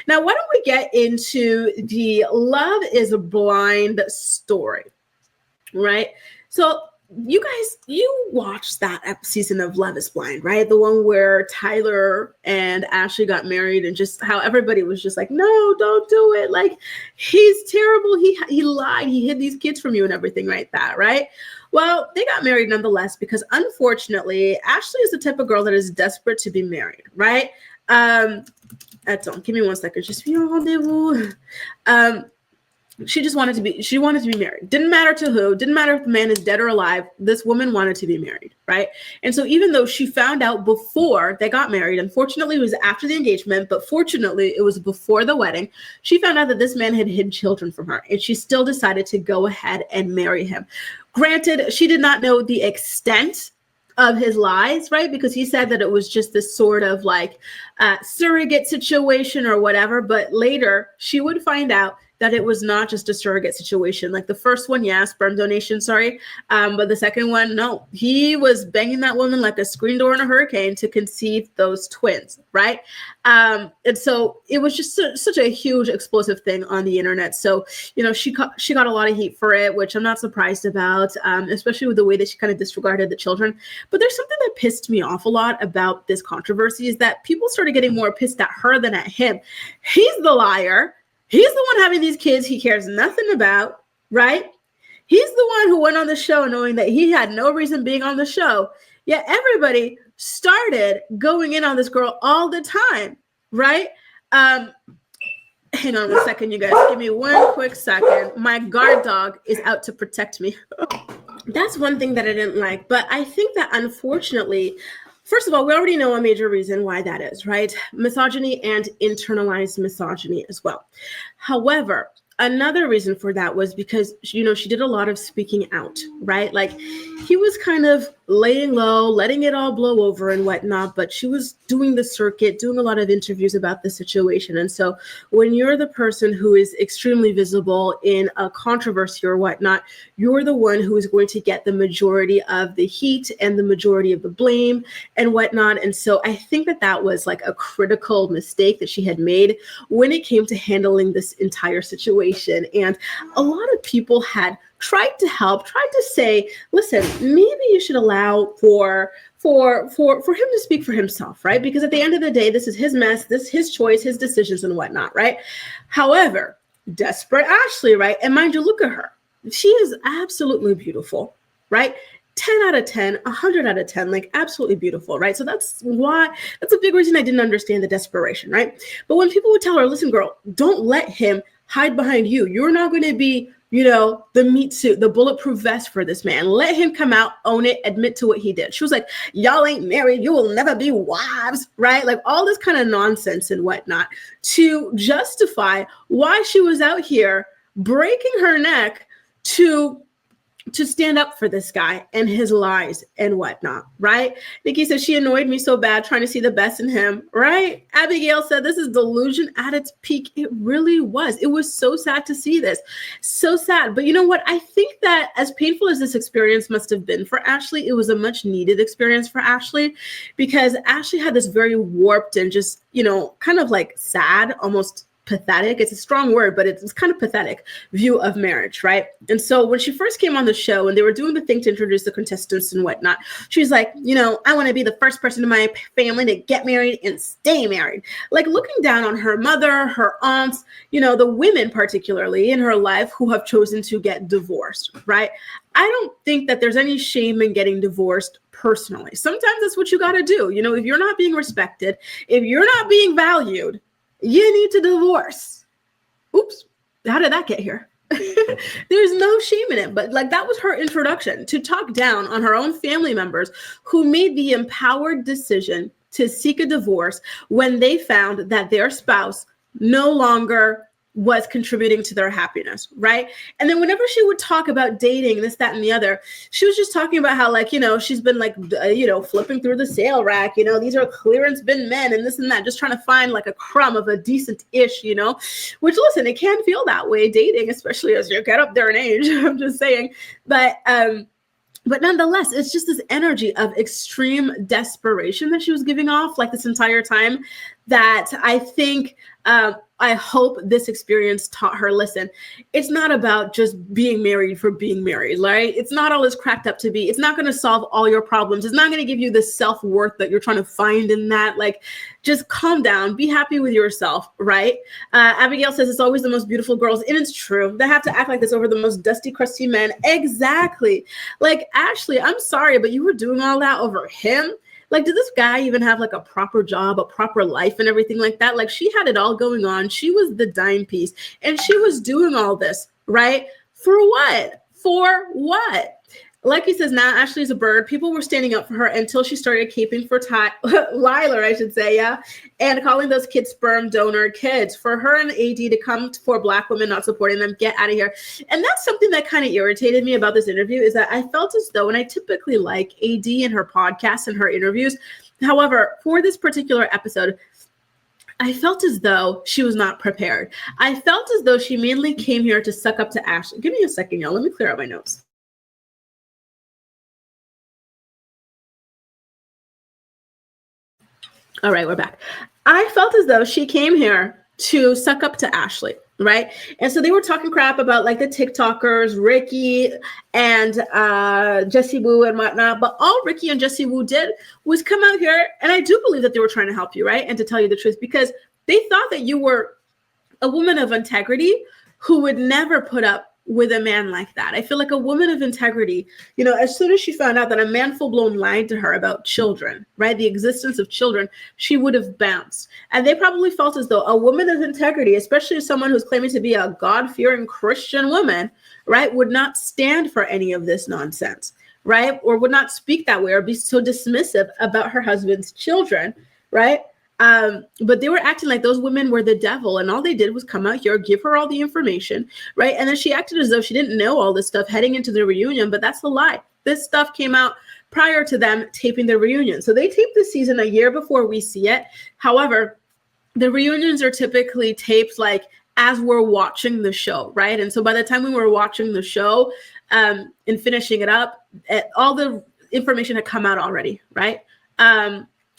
Now, why don't we get into the Love is Blind story, right? So you guys, you watched that season of Love is Blind, right? The one where Tyler and Ashley got married and just how everybody was just like, no, don't do it. Like, he's terrible. He lied. He hid these kids from you and everything like that, right? Well, they got married nonetheless because unfortunately, Ashley is the type of girl that is desperate to be married, right? Give me 1 second. Just rendezvous. She wanted to be married. Didn't matter to who, didn't matter if the man is dead or alive. This woman wanted to be married, right? And so even though she found out before they got married, unfortunately it was after the engagement, but fortunately it was before the wedding, she found out that this man had hid children from her, and she still decided to go ahead and marry him. Granted, she did not know the extent of his lies, right? Because he said that it was just this sort of like surrogate situation or whatever. But later she would find out that it was not just a surrogate situation. Like the first one, yeah, sperm donation, sorry. But the second one, no. He was banging that woman like a screen door in a hurricane to conceive those twins, right? And so it was just such a huge explosive thing on the internet. So, you know, she got a lot of heat for it, which I'm not surprised about, especially with the way that she kind of disregarded the children. But there's something that pissed me off a lot about this controversy is that people started getting more pissed at her than at him. He's the liar. He's the one having these kids he cares nothing about, right? He's the one who went on the show knowing that he had no reason being on the show. Yet everybody started going in on this girl all the time, right? Hang on 1 second, you guys. Give me 1 quick second. My guard dog is out to protect me. That's one thing that I didn't like. But I think that unfortunately, first of all, we already know a major reason why that is, right? Misogyny and internalized misogyny as well. However, another reason for that was because, you know, she did a lot of speaking out, right? Like he was kind of laying low, letting it all blow over and whatnot, but she was doing the circuit, doing a lot of interviews about the situation. And so when you're the person who is extremely visible in a controversy or whatnot, you're the one who is going to get the majority of the heat and the majority of the blame and whatnot. And so I think that that was like a critical mistake that she had made when it came to handling this entire situation. And a lot of people had tried to help, tried to say, listen, maybe you should allow for him to speak for himself, right? Because at the end of the day, this is his mess, this is his choice, his decisions and whatnot, right? However, desperate Ashley, right? And mind you, look at her. She is absolutely beautiful, right? 10 out of 10, 100 out of 10, like absolutely beautiful, right? So that's a big reason I didn't understand the desperation, right? But when people would tell her, listen, girl, don't let him hide behind you. You're not going to be, you know, the meat suit, the bulletproof vest for this man. Let him come out, own it, admit to what he did. She was like, y'all ain't married. You will never be wives, right? Like all this kind of nonsense and whatnot to justify why she was out here breaking her neck to stand up for this guy and his lies and whatnot, right? Nikki said she annoyed me so bad trying to see the best in him, right? Abigail said this is delusion at its peak. It really was. It was so sad to see this. So sad. But you know what? I think that as painful as this experience must have been for Ashley, it was a much needed experience for Ashley because Ashley had this very warped and just, you know, kind of like sad, almost pathetic. It's a strong word, but it's kind of pathetic view of marriage, right? And so when she first came on the show and they were doing the thing to introduce the contestants and whatnot, she was like, you know, I want to be the first person in my family to get married and stay married. Like looking down on her mother, her aunts, you know, the women particularly in her life who have chosen to get divorced, right? I don't think that there's any shame in getting divorced personally. Sometimes that's what you got to do. You know, if you're not being respected, if you're not being valued, you need to divorce. Oops, how did that get here? There's no shame in it, but like that was her introduction to talk down on her own family members who made the empowered decision to seek a divorce when they found that their spouse no longer was contributing to their happiness, right? And then whenever she would talk about dating, this, that, and the other, she was just talking about how, like, you know, she's been like, you know, flipping through the sale rack, you know, these are clearance bin men and this and that, just trying to find like a crumb of a decent-ish, you know, which, listen, it can feel that way dating, especially as you get up there in age, I'm just saying. But nonetheless, it's just this energy of extreme desperation that she was giving off like this entire time that I think I hope this experience taught her, listen, it's not about just being married for being married, right? It's not all it's cracked up to be. It's not going to solve all your problems. It's not going to give you the self-worth that you're trying to find in that. Like, just calm down, be happy with yourself, right? Abigail says it's always the most beautiful girls, and it's true. They have to act like this over the most dusty, crusty men. Exactly. Like, Ashley, I'm sorry, but you were doing all that over him. Like, did this guy even have like a proper job, a proper life and everything like that? Like, she had it all going on. She was the dime piece and she was doing all this, right? For what? For what? Like he says, now Ashley's a bird. People were standing up for her until she started caping for Liler, I should say, yeah, and calling those kids sperm donor kids. For her and AD to come for Black women not supporting them, get out of here. And that's something that kind of irritated me about this interview, is that I felt as though, and I typically like AD and her podcasts and her interviews. However, for this particular episode, I felt as though she was not prepared. I felt as though she mainly came here to suck up to Ashley. Give me a second, y'all. Let me clear out my notes. All right, we're back. I felt as though she came here to suck up to Ashley, right? And so they were talking crap about like the TikTokers, Ricky and Jessie Woo and whatnot. But all Ricky and Jessie Woo did was come out here, and I do believe that they were trying to help you, right? And to tell you the truth, because they thought that you were a woman of integrity who would never put up with a man like that. I feel like a woman of integrity, you know, as soon as she found out that a man full-blown lied to her about children, right, the existence of children, she would have bounced. And they probably felt as though a woman of integrity, especially someone who's claiming to be a God-fearing Christian woman, right, would not stand for any of this nonsense, right, or would not speak that way or be so dismissive about her husband's children, right? But they were acting like those women were the devil, and all they did was come out here, give her all the information, right? And then she acted as though she didn't know all this stuff heading into the reunion, but that's a lie. This stuff came out prior to them taping the reunion. So they taped the season a year before we see it. However, the reunions are typically taped like as we're watching the show, right? And so by the time we were watching the show and finishing it up, all the information had come out already, right?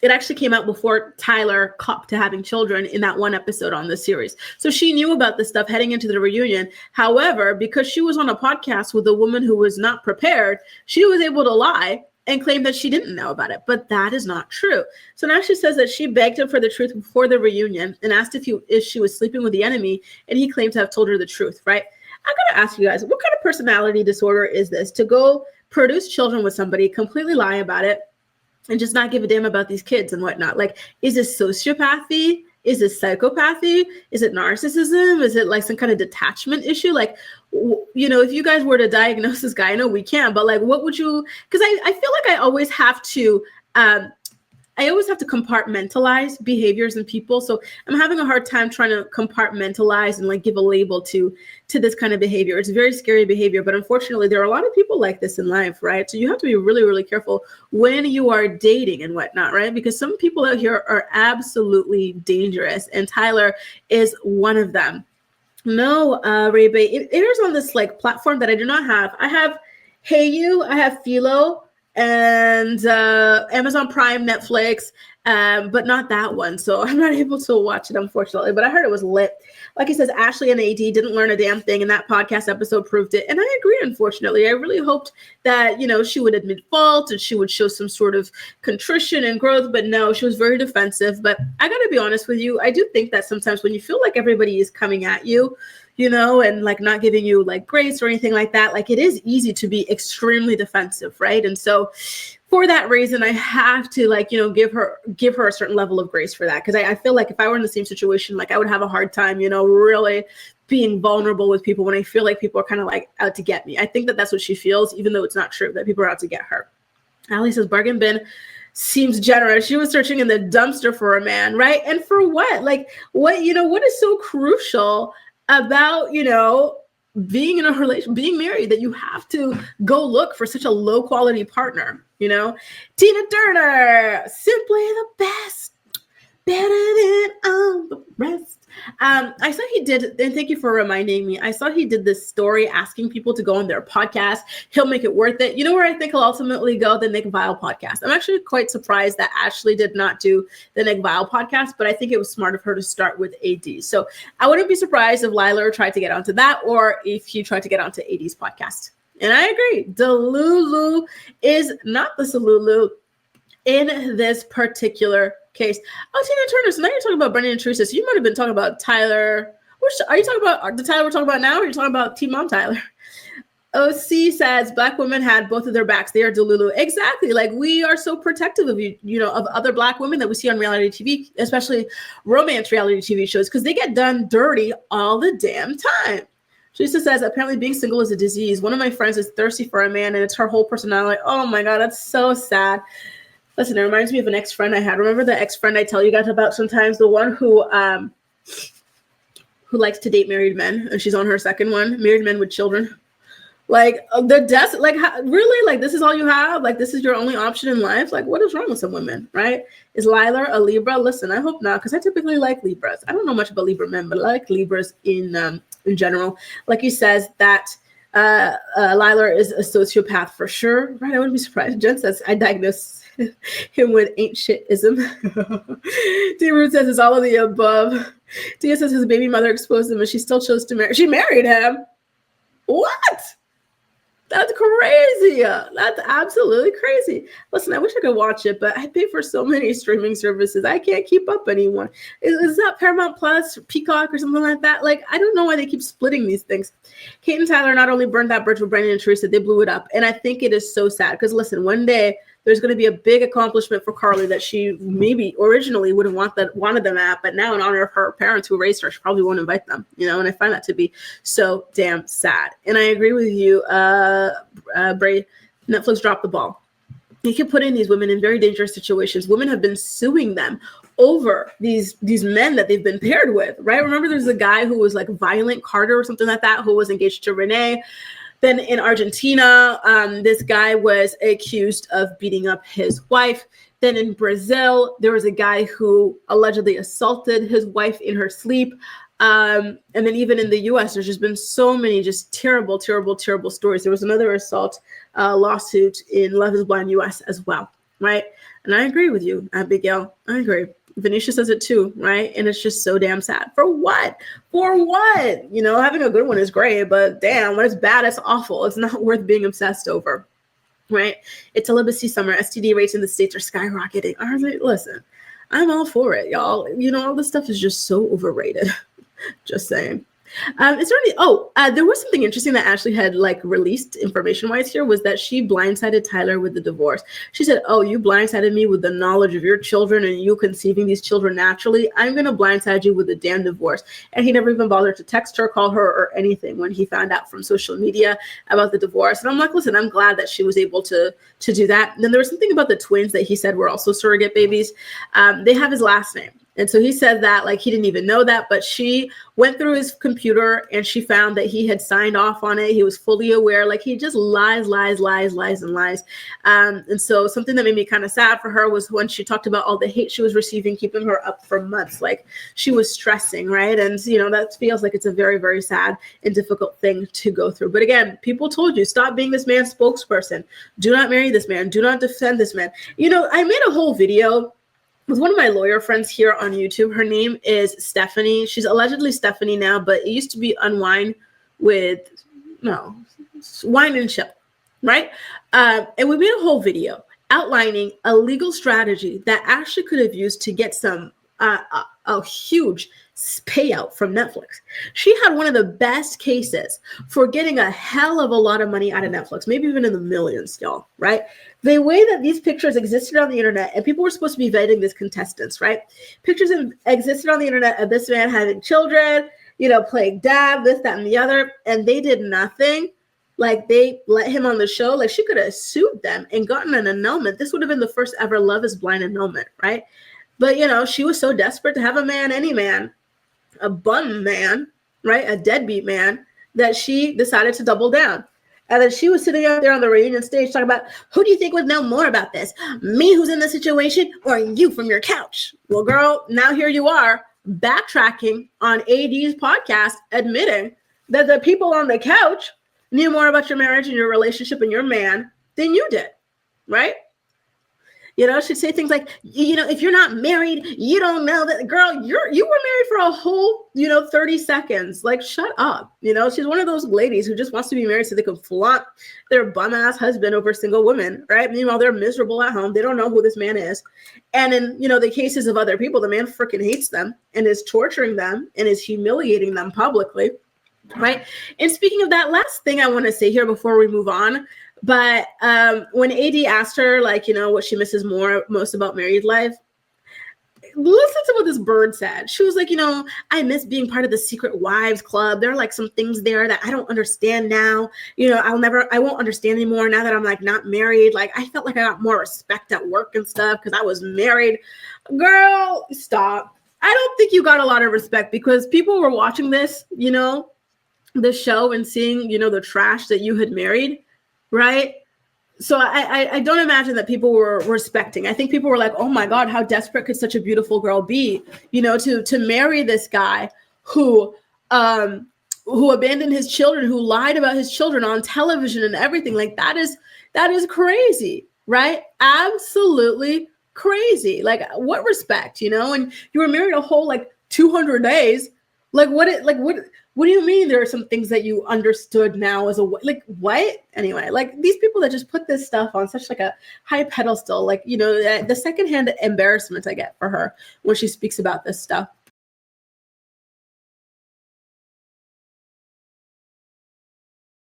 It actually came out before Tyler copped to having children in that one episode on the series. So she knew about this stuff heading into the reunion. However, because she was on a podcast with a woman who was not prepared, she was able to lie and claim that she didn't know about it. But that is not true. So now she says that she begged him for the truth before the reunion and asked if she was sleeping with the enemy, and he claimed to have told her the truth, right? I gotta ask you guys, what kind of personality disorder is this? To go produce children with somebody, completely lie about it, and just not give a damn about these kids and whatnot. Like, is it sociopathy? Is it psychopathy? Is it narcissism? Is it like some kind of detachment issue? Like, you know, if you guys were to diagnose this guy, I know we can, but like, what would you, because I feel like I always have to compartmentalize behaviors in people. So I'm having a hard time trying to compartmentalize and like give a label to this kind of behavior. It's very scary behavior, but unfortunately there are a lot of people like this in life, right? So you have to be really, really careful when you are dating and whatnot, right? Because some people out here are absolutely dangerous, and Tyler is one of them. No, Ray Bay, it airs on this like platform that I do not have. I have Hey You, I have Philo, and Amazon Prime, Netflix, but not that one. So I'm not able to watch it, unfortunately, but I heard it was lit. Like he says, Ashley and AD didn't learn a damn thing, and that podcast episode proved it. And I agree, unfortunately. I really hoped that, you know, she would admit fault and she would show some sort of contrition and growth, but no, she was very defensive. But I got to be honest with you, I do think that sometimes when you feel like everybody is coming at you, you know, and like not giving you like grace or anything like that, like it is easy to be extremely defensive, right? And so for that reason, I have to like, you know, give her a certain level of grace for that. Because I feel like if I were in the same situation, like I would have a hard time, you know, really being vulnerable with people when I feel like people are kind of like out to get me. I think that that's what she feels, even though it's not true, that people are out to get her. Allie says, bargain bin seems generous. She was searching in the dumpster for a man, right? And for what? Like what, you know, what is so crucial about, you know, being in a relation, being married, that you have to go look for such a low quality partner, you know? Tina Turner, simply the best. better than all the rest. I saw he did, and thank you for reminding me. I saw he did this story asking people to go on their podcast. He'll make it worth it. You know where I think he'll ultimately go? The Nick Vile podcast. I'm actually quite surprised that Ashley did not do the Nick Vile podcast, but I think it was smart of her to start with AD. So I wouldn't be surprised if Lila tried to get onto that, or if he tried to get onto AD's podcast. And I agree. Delulu is not the Salulu in this particular case. Oh, Tina Turner. So now you're talking about Brendan and Teresa. So you might have been talking about Tyler. Are you talking about the Tyler we're talking about now? Or are you talking about Team Mom Tyler? OC says Black women had both of their backs. They are Delulu. Exactly. Like, we are so protective of of other Black women that we see on reality TV, especially romance reality TV shows, because they get done dirty all the damn time. Teresa says, apparently being single is a disease. One of my friends is thirsty for a man, and it's her whole personality. Oh my God, that's so sad. Listen, it reminds me of an ex-friend I had. Remember the ex-friend I tell you guys about sometimes? The one who likes to date married men, and she's on her second one, married men with children. Like, really? Like, this is all you have? Like, this is your only option in life? Like, what is wrong with some women, right? Is Lila a Libra? Listen, I hope not, because I typically like Libras. I don't know much about Libra men, but I like Libras in general. Like he says that Lila is a sociopath for sure, right? I wouldn't be surprised. Jen says, I diagnosed him with ain't shitism. D-Root says it's all of the above. Tia says his baby mother exposed him and she still chose to marry. She married him. What? That's crazy. That's absolutely crazy. Listen, I wish I could watch it, but I pay for so many streaming services. I can't keep up anymore. Is that Paramount Plus, or Peacock, or something like that? Like, I don't know why they keep splitting these things. Kate and Tyler not only burned that bridge with Brandon and Teresa, they blew it up. And I think it is so sad because, listen, one day there's going to be a big accomplishment for Carly that she maybe originally wouldn't wanted them at, but now in honor of her parents who raised her, she probably won't invite them, and I find that to be so damn sad. And I agree with you, Bray. Netflix dropped the ball. They keep putting these women in very dangerous situations. Women have been suing them over these men that they've been paired with, right? Remember there's a guy who was like Violent Carter or something like that, who was engaged to Renee. Then in Argentina, this guy was accused of beating up his wife. Then in Brazil, there was a guy who allegedly assaulted his wife in her sleep. And then even in the US, there's just been so many just terrible, terrible, terrible stories. There was another assault lawsuit in Love is Blind US as well, right? And I agree with you, Abigail. I agree. Venetia says it too, right? And it's just so damn sad. For what? For what? Having a good one is great, but damn, when it's bad, it's awful. It's not worth being obsessed over, right? It's celibacy summer. STD rates in the States are skyrocketing. Listen, I'm all for it, y'all. All this stuff is just so overrated. Just saying. Is there any, there was something interesting that Ashley had released information-wise here, was that she blindsided Tyler with the divorce. She said, oh, you blindsided me with the knowledge of your children and you conceiving these children naturally. I'm going to blindside you with the damn divorce. And he never even bothered to text her, call her, or anything when he found out from social media about the divorce. And I'm like, listen, I'm glad that she was able to do that. And then there was something about the twins that he said were also surrogate babies. They have his last name. And so he said that he didn't even know that, but she went through his computer and she found that he had signed off on it. He was fully aware, he just lies. And so something that made me kind of sad for her was when she talked about all the hate she was receiving, keeping her up for months. She was stressing, right? And, that feels like it's a very, very sad and difficult thing to go through. But again, people told you, stop being this man's spokesperson. Do not marry this man. Do not defend this man. I made a whole video with one of my lawyer friends here on YouTube. Her name is Stephanie. She's allegedly Stephanie now, but it used to be Wine and Chill, right? And we made a whole video outlining a legal strategy that Ashley could have used to get some a huge payout from Netflix. She had one of the best cases for getting a hell of a lot of money out of Netflix, maybe even in the millions, y'all, right? The way that these pictures existed on the internet, and people were supposed to be vetting these contestants, right? Pictures existed on the internet of this man having children, playing dad, this, that, and the other, and they did nothing. They let him on the show. She could have sued them and gotten an annulment. This would have been the first ever Love is Blind annulment, right? But, she was so desperate to have a man, any man, a bum man, right? A deadbeat man, that she decided to double down. And then she was sitting out there on the reunion stage talking about, who do you think would know more about this? Me, who's in the situation, or you from your couch? Well, girl, now here you are backtracking on AD's podcast, admitting that the people on the couch knew more about your marriage and your relationship and your man than you did, right? You know, she'd say things like, you know, if you're not married, you don't know that. Girl, you were married for a whole, 30 seconds. Like, shut up. You know, she's one of those ladies who just wants to be married so they can flaunt their bum ass husband over single women, right? Meanwhile, they're miserable at home. They don't know who this man is. And in, the cases of other people, the man freaking hates them and is torturing them and is humiliating them publicly, right? And speaking of that, last thing I want to say here before we move on, but when AD asked her, like, what she misses most about married life, listen to what this bird said. She was like, I miss being part of the secret wives club. There are like some things there that I don't understand now. I won't understand anymore now that I'm like not married. Like, I felt like I got more respect at work and stuff because I was married. Girl, stop. I don't think you got a lot of respect because people were watching this, the show and seeing, the trash that you had married. Right. So I don't imagine that people were respecting. I think people were like, oh, my God, how desperate could such a beautiful girl be, to marry this guy who abandoned his children, who lied about his children on television and everything. Like, that is crazy. Right. Absolutely crazy. Like, what respect, and you were married a whole 200 days. What do you mean there are some things that you understood now as what? Anyway, these people that just put this stuff on such a high pedestal, the secondhand embarrassment I get for her when she speaks about this stuff.